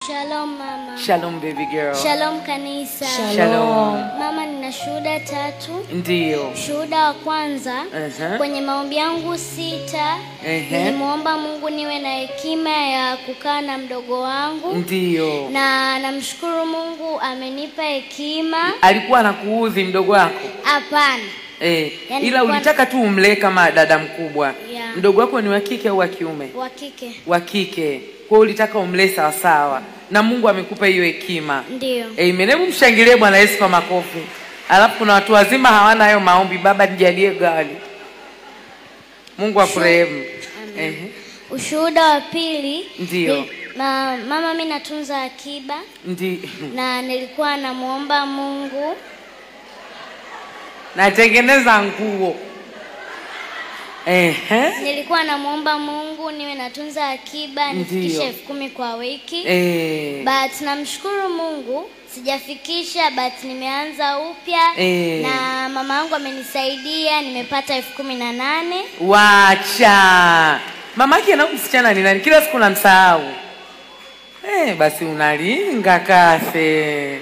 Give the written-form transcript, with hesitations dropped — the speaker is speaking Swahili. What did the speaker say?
Shalom mama. Shalom baby girl. Shalom kanisa. Shalom. Mama, nina shuhuda 3. Ndio. Shuhuda wa kwanza, kwenye maombi yangu 6, nilimuomba Mungu niwe na hekima ya kukaa na mdogo wangu. Ndio. Na namshukuru Mungu amenipa hekima. Alikuwa anakuudhi mdogo wako? Hapana. Yani ila ulitaka tu umlee kama dada mkubwa. Yeah. Mdogo wako ni wa kike au wa kiume? Wa kike. Wa kike. Kwa ulitaka umlee sawa sawa. Na Mungu amekupa hiyo hekima. Ndio. Amen. Hebu mshangilie Bwana Yesu kwa makofi. Alafu kuna watu wazima hawana hayo maombi. Baba nijalie gari. Mungu akurehemu. Ushuhuda wa pili. Ndio. Mama, mimi natunza akiba. Ndio. Na nilikuwa namuomba Mungu. Natengeneza nguo. Nilikuwa namuomba Mungu niwe natunza akiba nifikishe 10,000 kwa wiki. But namshukuru Mungu sijafikisha, but nimeanza upya. Na mama yangu amenisaidia, nimepata 18,000. Wacha. Mamake na msichana ni nani? Kila siku namsahau. Basi unalinga kafe.